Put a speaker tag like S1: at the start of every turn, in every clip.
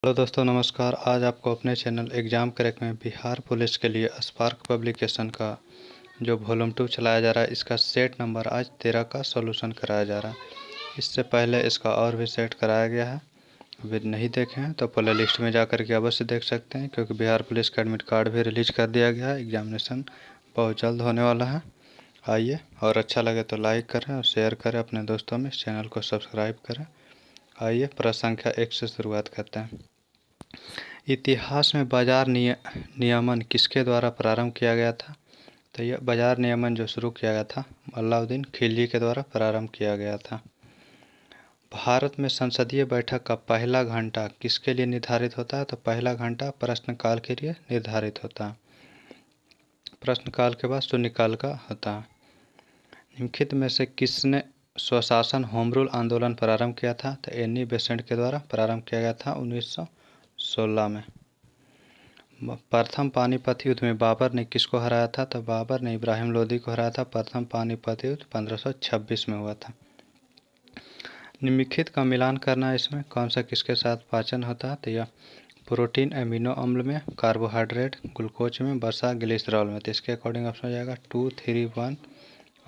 S1: Hello दोस्तों, नमस्कार। आज आपको अपने चैनल एग्ज़ाम क्रैक में बिहार पुलिस के लिए स्पार्क पब्लिकेशन का जो वॉल्यूम 2 चलाया जा रहा है, इसका सेट नंबर आज 13 का सॉल्यूशन कराया जा रहा है। इससे पहले इसका और भी सेट कराया गया है। अभी नहीं देखे हैं तो प्ले लिस्ट में जा कर के अवश्य देख सकते हैं, क्योंकि बिहार पुलिस का एडमिट कार्ड भी रिलीज कर दिया गया है। एग्जामिनेशन बहुत जल्द होने वाला है। आइए, और अच्छा लगे तो लाइक करें और शेयर करें अपने दोस्तों में, चैनल को सब्सक्राइब करें। आइए, प्रश्न संख्या 1 से शुरुआत करते हैं। इतिहास में बाजार नियमन किसके द्वारा प्रारंभ किया गया था? तो यह बाजार नियमन जो शुरू किया गया था, अलाउद्दीन खिलजी के द्वारा प्रारंभ किया गया था। भारत में संसदीय बैठक का पहला घंटा किसके लिए निर्धारित होता है? तो पहला घंटा प्रश्नकाल के लिए निर्धारित होता है। प्रश्नकाल के बाद शून्यकाल का होता है। निम्नलिखित में से किसने स्वशासन होम रूल आंदोलन प्रारंभ किया था? तो एनी बेसेंट के द्वारा प्रारंभ किया गया था 1916 में। प्रथम पानीपत युद्ध में बाबर ने किसको हराया था? तो बाबर ने इब्राहिम लोदी को हराया था। प्रथम पानीपत युद्ध 1526 में हुआ था। निम्नलिखित का मिलान करना है, इसमें कौन सा किसके साथ पाचन होता है? तो यह प्रोटीन एमिनो अम्ल में, कार्बोहाइड्रेट ग्लूकोज में, वसा ग्लिसरॉल में। तो इसके अकॉर्डिंग ऑप्शन हो जाएगा 2, 3, 1।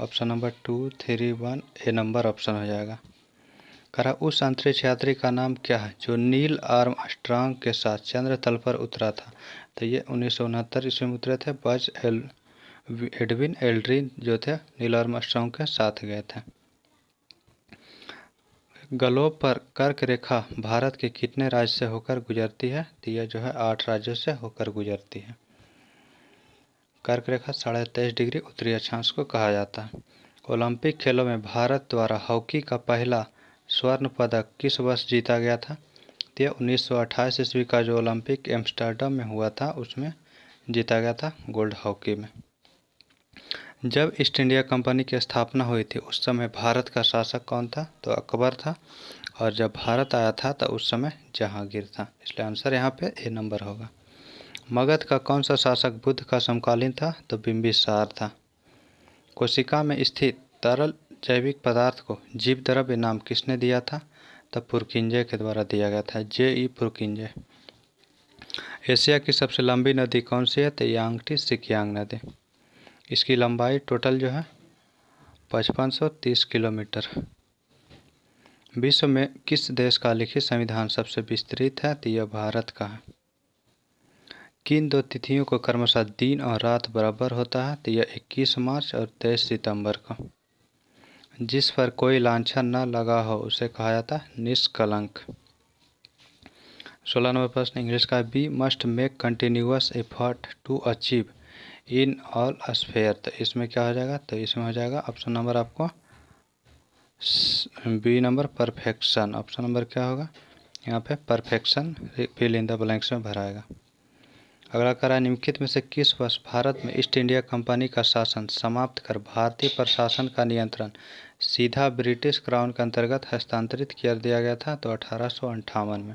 S1: ऑप्शन नंबर 2, 3, 1 ए नंबर ऑप्शन हो जाएगा। कहा उस अंतरिक्ष यात्री का नाम क्या है जो नील आर्मस्ट्रांग के साथ चंद्र तल पर उतरा था? तो ये 1969 ईस्वी में उतरे थे। बज एडविन एल्ड्रिन जो थे नील आर्मस्ट्रांग के साथ गए थे। ग्लोब पर कर्क रेखा भारत के कितने राज्य से होकर गुजरती है? तो यह जो है 8 राज्यों से होकर गुजरती है। कर्क रेखा 23.5 डिग्री उत्तरी अक्षांश को कहा जाता है। ओलंपिक खेलों में भारत द्वारा हॉकी का पहला स्वर्ण पदक किस वर्ष जीता गया था? तो 1928 ईस्वी का जो ओलंपिक एम्स्टर्डम में हुआ था, उसमें जीता गया था गोल्ड हॉकी में। जब ईस्ट इंडिया कंपनी की स्थापना हुई थी, उस समय भारत का शासक कौन था? तो अकबर था। और जब भारत आया था तो उस समय जहांगीर था। इसलिए आंसर यहाँ पे ए नंबर होगा। मगध का कौन सा शासक बुद्ध का समकालीन था? तो बिंबिसार था। कोशिका में स्थित तरल जैविक पदार्थ को जीव द्रव्य नाम किसने दिया था? तो पुरकिंजे के द्वारा दिया गया था, J.E. पुरकिंजे। एशिया की सबसे लंबी नदी कौन सी है? तो यांगटी सिकियांग नदी। इसकी लंबाई टोटल जो है 5530 किलोमीटर। विश्व में किस देश का लिखित संविधान सबसे विस्तृत है? तो यह भारत का है। किन दो तिथियों को क्रमशः दिन और रात बराबर होता है? तो यह 21 मार्च और 23 सितंबर को। जिस पर कोई लांछन न लगा हो उसे कहा जाता है निष्कलंक। 16 नंबर प्रश्न इंग्लिश का। Be must make continuous effort to achieve in all sphere. तो इसमें क्या हो जाएगा? तो इसमें हो जाएगा ऑप्शन नंबर आपको B number perfection. Option number क्या होगा यहाँ पे? Perfection fill in the blanks में भराएगा। अगला करा निम्नलिखित में से किस वर्ष भारत में ईस्ट इंडिया कंपनी का शासन समाप्त कर भारतीय प्रशासन का नियंत्रण सीधा ब्रिटिश क्राउन के अंतर्गत हस्तांतरित कर दिया गया था? तो 1858 में।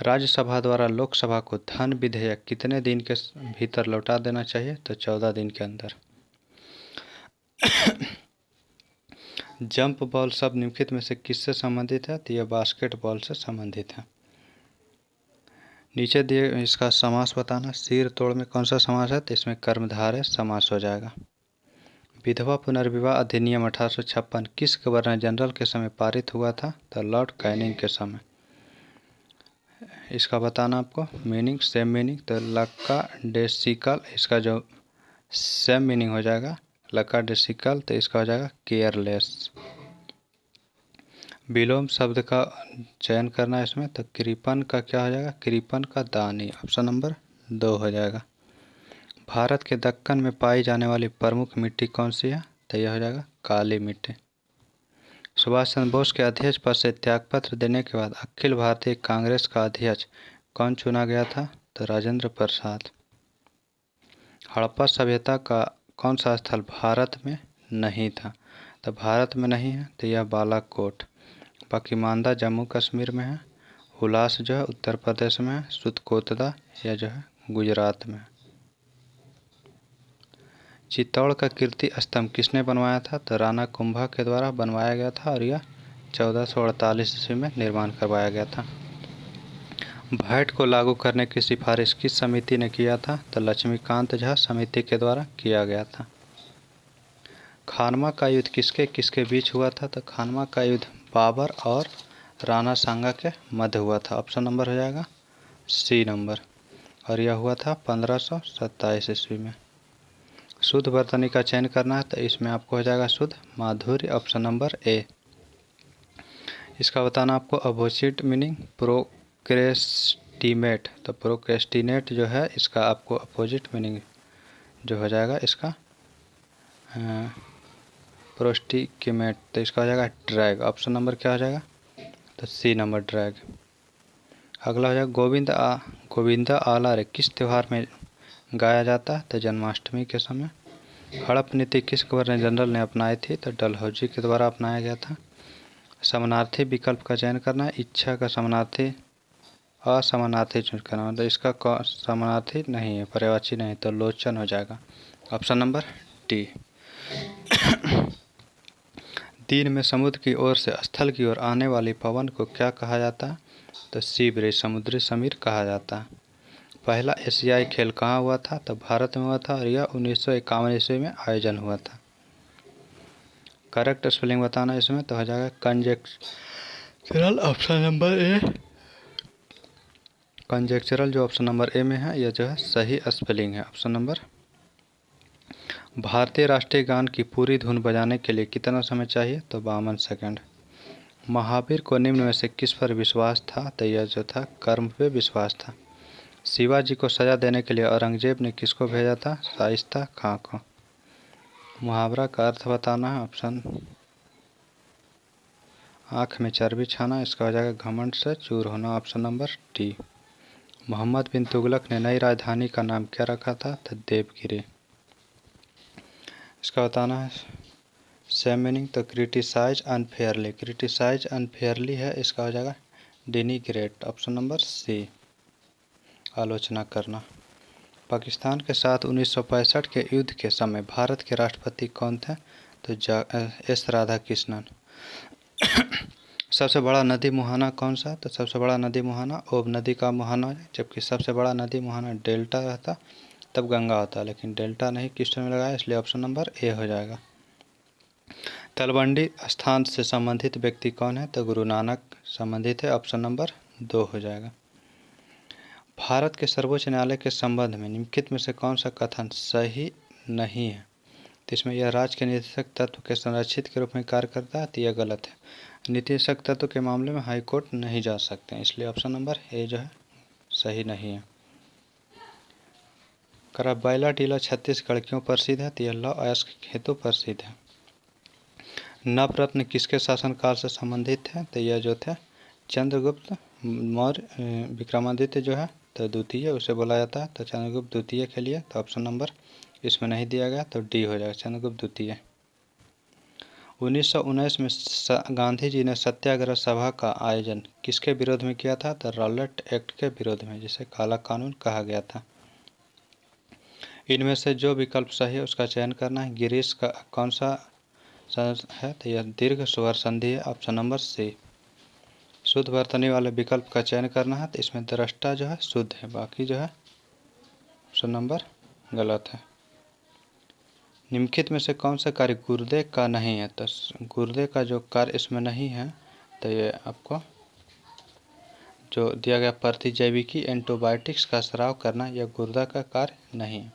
S1: राज्यसभा द्वारा लोकसभा को धन विधेयक कितने दिन के भीतर लौटा देना चाहिए? तो 14 दिन के अंदर। जंप बॉल शब्द निम्नलिखित में से किससे संबंधित है? तो यह बास्केटबॉल से संबंधित है। नीचे दिए इसका समास बताना। सिर तोड़ में कौन सा समास है? तो इसमें कर्मधारय समास हो जाएगा। विधवा पुनर्विवाह अधिनियम 1856 किस गवर्नर जनरल के समय पारित हुआ था? तो लॉर्ड कैनिंग के समय। इसका बताना आपको मीनिंग, सेम मीनिंग। तो लक्का डेसिकल, इसका जो सेम मीनिंग हो जाएगा लक्का डेसिकल, तो इसका हो जाएगा केयरलेस। विलोम शब्द का चयन करना है इसमें। तो कृपन का क्या हो जाएगा? कृपन का दानी। ऑप्शन नंबर 2 हो जाएगा। भारत के दक्कन में पाई जाने वाली प्रमुख मिट्टी कौन सी है? तो यह हो जाएगा काली मिट्टी। सुभाष चंद्र बोस के अध्यक्ष पद से त्यागपत्र देने के बाद अखिल भारतीय कांग्रेस का अध्यक्ष कौन चुना गया था? तो राजेंद्र प्रसाद। हड़प्पा सभ्यता का कौन सा स्थल भारत में नहीं था? तो भारत में नहीं है, तो यह बालाकोट। बाकी मांदा जम्मू कश्मीर में है। हुलास जो है उत्तर प्रदेश में है। सुतकोतदा यह जो है गुजरात में है। चित्तौड़ का कीर्ति स्तंभ किसने बनवाया था? तो राणा कुंभा के द्वारा बनवाया गया था और यह 1448 ईस्वी में निर्माण करवाया गया था। वैट को लागू करने की सिफारिश किस समिति ने किया था? तो लक्ष्मीकांत झा समिति के द्वारा किया गया था। खानवा का युद्ध किसके किसके बीच हुआ था? तो खानवा का युद्ध बाबर और राणा सांगा के मध्य हुआ था। ऑप्शन नंबर हो जाएगा सी नंबर, और यह हुआ था 1527 ईस्वी में। शुद्ध वर्तनी का चयन करना है तो इसमें आपको हो जाएगा शुद्ध माधुर्य, ऑप्शन नंबर ए। इसका बताना आपको अपोजिट मीनिंग प्रोक्रेस्टिमेट, तो प्रोक्रेस्टिनेट जो है इसका आपको अपोजिट मीनिंग जो हो जाएगा इसका प्रोस्टिकेमेट, तो इसका हो जाएगा ड्रैग। ऑप्शन नंबर क्या हो जाएगा? तो सी नंबर ड्रैग। अगला हो जाएगा गोविंदा आला रे किस त्यौहार में गाया जाता है? तो जन्माष्टमी के समय। हड़प नीति किस गवर्नर जनरल ने अपनाई थी? तो डलहौजी के द्वारा अपनाया गया था। समानार्थी विकल्प का चयन करना है, इच्छा का समानार्थी असमानार्थी चूज करना, मतलब इसका समानार्थी नहीं है, पर्यायवाची नहीं, तो लोचन हो जाएगा। Option number D. दिन में समुद्र की ओर से स्थल की ओर आने वाली पवन को क्या कहा जाता है? तो सी ब्रिज, समुद्री समीर कहा जाता है। पहला एशियाई खेल कहाँ हुआ था? तो भारत में हुआ था और यह 1951 ईस्वी में आयोजन हुआ था। करेक्ट स्पेलिंग बताना इसमें तो हो जाएगा कंजेक्चुरल, ऑप्शन नंबर ए। कंजेक्चुरल जो ऑप्शन नंबर ए में है यह जो है सही स्पेलिंग है, ऑप्शन नंबर। भारतीय राष्ट्रीय गान की पूरी धुन बजाने के लिए कितना समय चाहिए? तो 52 सेकंड। महावीर को निम्न में से किस पर विश्वास था? तो यह जो था कर्म पे विश्वास था। शिवाजी को सजा देने के लिए औरंगजेब ने किसको भेजा था? शाइस्ता खां को। मुहावरा का अर्थ बताना है, ऑप्शन आँख में चर्बी छाना, इसका हो जाएगा घमंड से चूर होना, ऑप्शन नंबर डी। मोहम्मद बिन तुगलक ने नई राजधानी का नाम क्या रखा था? तो देवगिरी। इसका बताना है सेम मीनिंग, तो क्रिटिसाइज अनफेयरली, क्रिटिसाइज अनफेयरली है, इसका हो जाएगा डिनिग्रेट, ऑप्शन नंबर सी, आलोचना करना। पाकिस्तान के साथ 1965 के युद्ध के समय भारत के राष्ट्रपति कौन थे? तो एस राधाकृष्णन। सबसे बड़ा नदी मुहाना कौन सा? तो सबसे बड़ा नदी मुहाना ओब नदी का मुहाना है, जबकि सबसे बड़ा नदी मुहाना डेल्टा रहता तब गंगा होता, लेकिन डेल्टा नहीं क्वेश्चन में लगाया, इसलिए ऑप्शन नंबर ए हो जाएगा। तलवंडी स्थान से संबंधित व्यक्ति कौन है? तो गुरु नानक संबंधित है, ऑप्शन नंबर 2 हो जाएगा। भारत के सर्वोच्च न्यायालय के संबंध में निम्नलिखित में से कौन सा कथन सही नहीं है? तो इसमें यह राज्य के निदेशक तत्व के संरक्षित के रूप में कार्य करता है, तो यह गलत है। निदेशक तत्व के मामले में हाईकोर्ट नहीं जा सकते हैं, इसलिए ऑप्शन नंबर ए जो है सही नहीं है। कराबैला टीला छत्तीसगढ़ क्यों प्रसिद्ध है? तो यह लौह अयस्क हेतु प्रसिद्ध है। नवरत्न किसके शासनकाल से संबंधित है? तो यह जो थे चंद्रगुप्त मौर्य विक्रमादित्य जो है तो द्वितीय उसे बोला जाता है, तो चंद्रगुप्त द्वितीय के लिए तो ऑप्शन नंबर इसमें नहीं दिया गया, तो डी हो जाएगा चंद्रगुप्त द्वितीय। 1919 में गांधी जी ने सत्याग्रह सभा का आयोजन किसके विरोध में किया था? तो रॉलेट एक्ट के विरोध में, जिसे काला कानून कहा गया था। इनमें से जो विकल्प सही है उसका चयन करना है। गिरीश का कौन सा है? तो यह दीर्घ स्वर संधि है, ऑप्शन नंबर सी। शुद्ध वर्तनी वाले विकल्प का चयन करना है, तो इसमें दृष्टा जो है शुद्ध है, बाकी जो है ऑप्शन नंबर गलत है। निम्नलिखित में से कौन सा कार्य गुर्दे का नहीं है? तो गुर्दे का जो कार्य इसमें नहीं है, तो ये आपको जो दिया गया प्रतिजैविकी एंटीबायोटिक्स का स्राव करना, यह गुर्दा का कार्य नहीं है।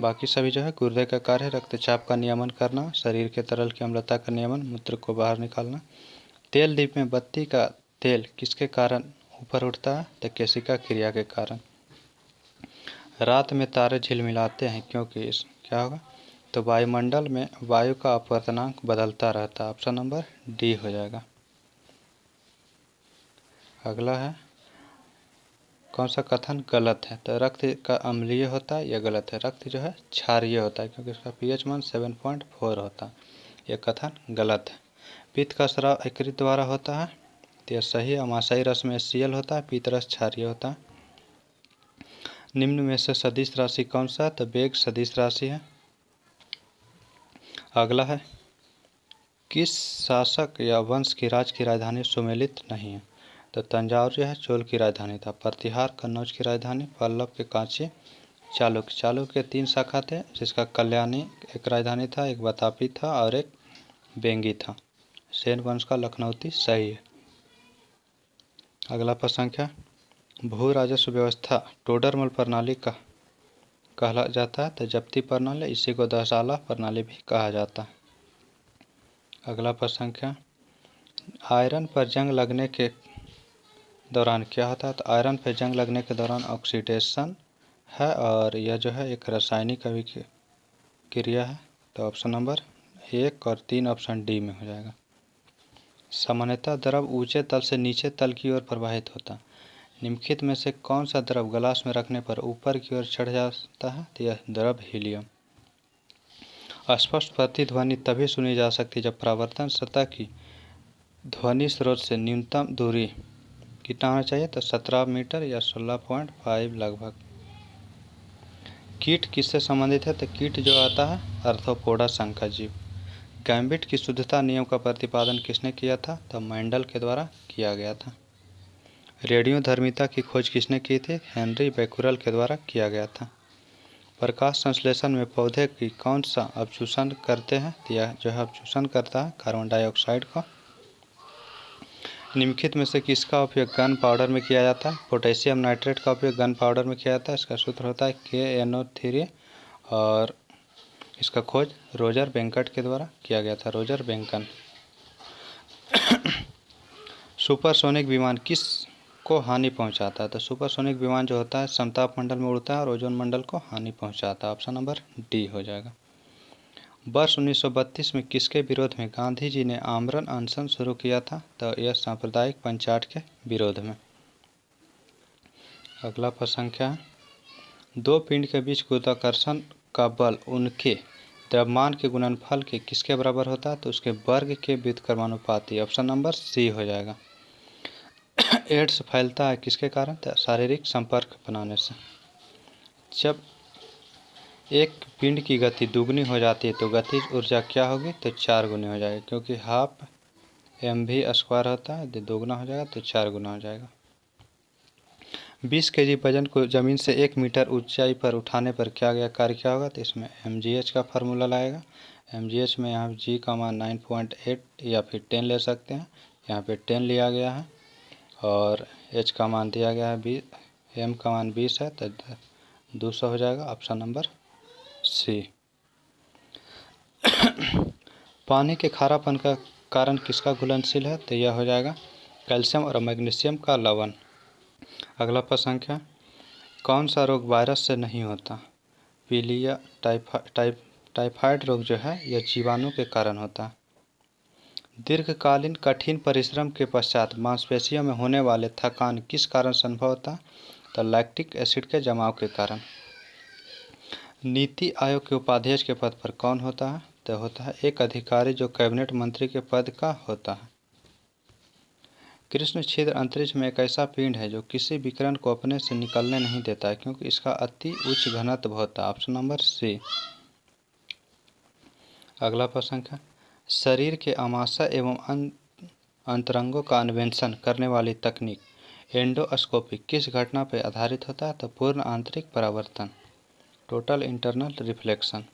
S1: बाकी सभी जो है गुर्दे का कार्य है। रक्तचाप का नियमन करना, शरीर के तरल की अम्लता का नियमन, मूत्र को बाहर निकालना। तेल दीप में बत्ती का तेल किसके कारण ऊपर उठता है? तो केशिका क्रिया के कारण। रात में तारे झिलमिलाते हैं क्योंकि क्या होगा? तो वायुमंडल में वायु का अपवर्तनांक बदलता रहता है, ऑप्शन नंबर डी हो जाएगा। अगला है कौन सा कथन गलत है? तो रक्त का अम्लीय होता है, यह गलत है। रक्त जो है क्षारीय होता है क्योंकि इसका पीएच मान 7.4 होता है, यह कथन गलत है। पित्त का स्राव यकृत द्वारा होता है, तो यह सही है। अमाशयी रस में HCl होता है, पीत रस क्षारीय होता है। निम्न में से सदिश राशि कौन सा? तो वेग सदिश राशि है। अगला है किस शासक या वंश की राज्य की राजधानी सुमेलित नहीं है? तो तंजावुर जो है चोल की राजधानी था। प्रतिहार कन्नौज की राजधानी। पल्लव के कांची चालुक्य। चालुक्य के 3 शाखा थे, जिसका कल्याणी एक राजधानी था, एक बतापी था और एक बेंगी था। सेन वंश का लखनऊती सही है। अगला प्रश्न संख्या, भू राजस्व व्यवस्था टोडरमल प्रणाली का कहा जाता है, तो जब्ती प्रणाली, इसी को दसाला प्रणाली भी कहा जाता है। अगला प्रश्न संख्या, आयरन पर जंग लगने के दौरान क्या होता है, तो आयरन पर जंग लगने के दौरान ऑक्सीडेशन है और यह जो है एक रासायनिक अभिक्रिया है। तो ऑप्शन नंबर 1 और 3 ऑप्शन डी में हो जाएगा। सामान्यतः द्रव ऊंचे तल से नीचे तल की ओर प्रवाहित होता है। निम्नलिखित में से कौन सा द्रव ग्लास में रखने पर ऊपर की ओर चढ़ जाता है, तो यह द्रव हीलियम। स्पष्ट प्रतिध्वनि तभी सुनी जा सकती है जब परावर्तन सतह की ध्वनि स्रोत से न्यूनतम दूरी कितना होना चाहिए, तो 17 मीटर या 16.5 लगभग। कीट किससे संबंधित है, तो कीट जो आता है आर्थ्रोपोडा संघ का जीव। गैम्बिट की शुद्धता नियम का प्रतिपादन किसने किया था, तो मेंडल के द्वारा किया गया था। रेडियोधर्मिता की खोज किसने की थी, हेनरी बेकुरल के द्वारा किया गया था। प्रकाश संश्लेषण में पौधे की कौन सा अवशोषण करते हैं, यह जो है अवशोषण करता है कार्बन डाइऑक्साइड का। निम्नलिखित में से किसका उपयोग गन पाउडर में किया जाता है, पोटेशियम नाइट्रेट का उपयोग गन पाउडर में किया जाता है। इसका सूत्र होता है KNO3 और इसका खोज रोजर बेंकट के द्वारा किया गया था, रोजर बेंकन। सुपरसोनिक विमान किस को हानि पहुंचाता है, तो सुपरसोनिक विमान जो होता है समताप मंडल में उड़ता है और ओजोन मंडल को हानि पहुंचाता है। ऑप्शन नंबर डी हो जाएगा। वर्ष 1932 में किसके विरोध में गांधी जी ने आमरण अनशन शुरू किया था, तो यह सांप्रदायिक पंचायत के विरोध में। अगला प्रश्न संख्या है, दो पिंड के बीच गुरुत्वाकर्षण का बल उनके द्रव्यमान के गुणनफल के किसके बराबर होता है, तो उसके वर्ग के व्युत्क्रमानुपाती। ऑप्शन नंबर सी हो जाएगा। एड्स फैलता है किसके कारण, तो शारीरिक संपर्क बनाने से। जब एक पिंड की गति दुगनी हो जाती है तो गतिज ऊर्जा क्या होगी, तो 4 गुनी हो जाएगी, क्योंकि हाफ mv² होता है, तो दोगुना हो जाएगा तो 4 गुना हो जाएगा। 20 kg वजन को जमीन से 1 मीटर ऊंचाई पर उठाने पर क्या गया कार्य क्या होगा, तो इसमें mgh का फार्मूला लगाएगा। mgh में यहाँ g का मान 9.8 या फिर 10 ले सकते हैं, यहाँ पे 10 लिया गया है और h का मान दिया गया है 20, m का मान 20 है, तो 200 हो जाएगा। Option number C. पानी के खारापन का कारण किसका घुलनशील है, तो यह हो जाएगा कैल्शियम और मैग्नीशियम का लवण। अगला प्रश्न संख्या, कौन सा रोग वायरस से नहीं होता, पीलिया टाइफाइड रोग जो है यह जीवाणु के कारण होता है। दीर्घकालीन कठिन परिश्रम के पश्चात मांसपेशियों में होने वाले थकान किस कारण संभव होता है, तो लैक्टिक एसिड के जमाव के कारण। नीति आयोग के उपाध्यक्ष के पद पर कौन होता है, तो होता है एक अधिकारी जो कैबिनेट मंत्री के पद का होता है। कृष्ण छिद्र अंतरिक्ष में एक ऐसा पिंड है जो किसी विकिरण को अपने से निकलने नहीं देता है, क्योंकि इसका अति उच्च घनत्व होता है। Option number C. अगला प्रश्न है, शरीर के आमाशय एवं अंतरंगों का अन्वेषण करने वाली तकनीक एंडोस्कोपी किस घटना पर आधारित होता है, तो पूर्ण आंतरिक परावर्तन, टोटल इंटरनल रिफ्लेक्शन।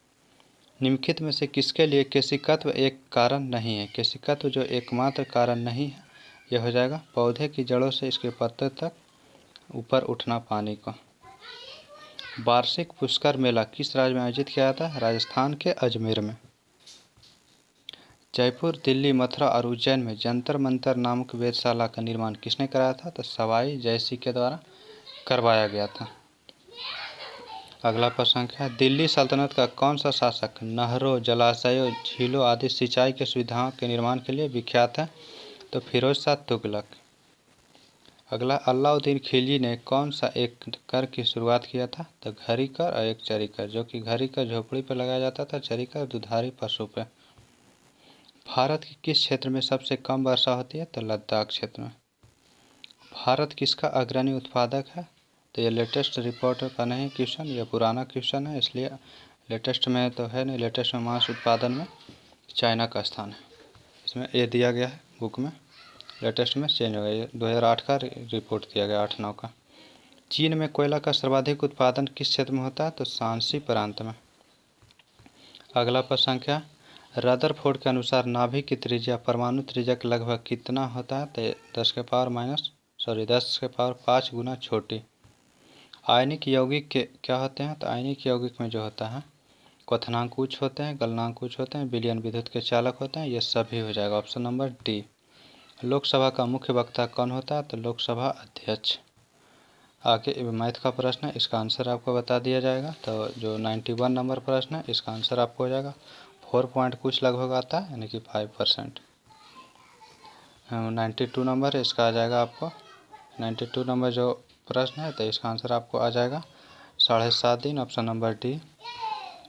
S1: निम्नलिखित में से किसके लिए केशिकत्व एक कारण नहीं है, केशिकत्व जो एकमात्र कारण नहीं है, यह हो जाएगा पौधे की जड़ों से इसके पत्ते तक ऊपर उठना पानी का। वार्षिक पुष्कर मेला किस राज्य में आयोजित किया जाता है, राजस्थान के अजमेर में। जयपुर, दिल्ली, मथुरा और उज्जैन में जंतर मंतर नामक वेधशाला का निर्माण किसने कराया था, तो सवाई जयसिंह के द्वारा करवाया गया था। अगला प्रश्न है, दिल्ली सल्तनत का कौन सा शासक नहरों, जलाशयों, झीलों आदि सिंचाई की सुविधाओं के निर्माण के लिए विख्यात है, तो फिरोज शाह तुगलक। अगला, अलाउद्दीन खिलजी ने कौन सा एक कर की शुरुआत किया था, तो घड़ी कर और एक चरी कर, जो कि घड़ी कर झोपड़ी पर लगाया जाता था, चरी कर दुधारी पशु पर। भारत के किस क्षेत्र में सबसे कम वर्षा होती है, तो लद्दाख क्षेत्र में। भारत किसका अग्रणी उत्पादक है, तो ये लेटेस्ट रिपोर्ट का नहीं क्वेश्चन, यह पुराना क्वेश्चन है, इसलिए लेटेस्ट में तो है नहीं। लेटेस्ट में मांस उत्पादन में चाइना का स्थान है, इसमें ये दिया गया है बुक में। लेटेस्ट में चेंज हो गया। ये 2008 का रिपोर्ट दिया गया, 8-9 का। चीन में कोयला का सर्वाधिक उत्पादन किस क्षेत्र में होता है? तो शांसी प्रांत में। अगला प्रश्न संख्या, रदरफोर्ड के अनुसार नाभिक की त्रिज्या परमाणु त्रिज्या के लगभग कितना होता है? तो 10 के पावर 5 गुना छोटी। आयनिक यौगिक के क्या होते हैं? तो आयनिक यौगिक में जो होता है क्वथनांक उच्च होते हैं, गलनांक उच्च होते हैं, विलयन विद्युत के चालक होते हैं। ये सभी हो जाएगा ऑप्शन नंबर डी। लोकसभा का मुख्य वक्ता कौन होता है? तो लोकसभा अध्यक्ष। आगे मैथ का प्रश्न है, इसका आंसर आपको बता दिया जाएगा। तो जो 91 नंबर प्रश्न है इसका आंसर आपको हो जाएगा 4 पॉइंट कुछ लगभग आता है, यानी कि 5%। 92 नंबर है, इसका आ जाएगा आपको 92 नंबर जो प्रश्न है तो इसका आंसर आपको आ जाएगा 7.5 दिन, ऑप्शन नंबर डी।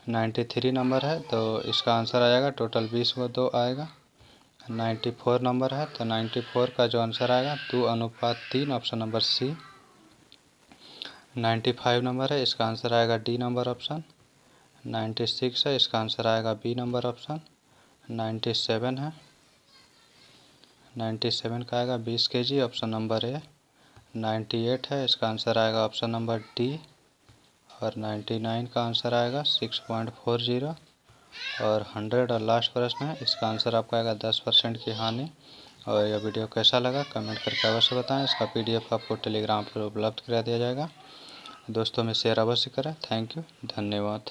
S1: 93 नंबर है तो इसका आंसर आ जाएगा टोटल 20/2 आएगा। 94 नंबर है तो 94 का जो आंसर आएगा 2:3, ऑप्शन नंबर सी। 95 नंबर है, इसका आंसर आएगा डी नंबर ऑप्शन। 96 है, इसका आंसर आएगा बी नंबर ऑप्शन। 97 है, 97 का आएगा 20 kg, ऑप्शन नंबर ए। 98 है, इसका आंसर आएगा ऑप्शन नंबर डी। और 99 का आंसर आएगा 6.40। और 100 और लास्ट प्रश्न है, इसका आंसर आपका आएगा 10% की हानि। और यह वीडियो कैसा लगा कमेंट करके अवश्य बताएं। इसका PDF आपको टेलीग्राम पर उपलब्ध करा दिया जाएगा। दोस्तों में शेयर अवश्य करें। थैंक यू, धन्यवाद।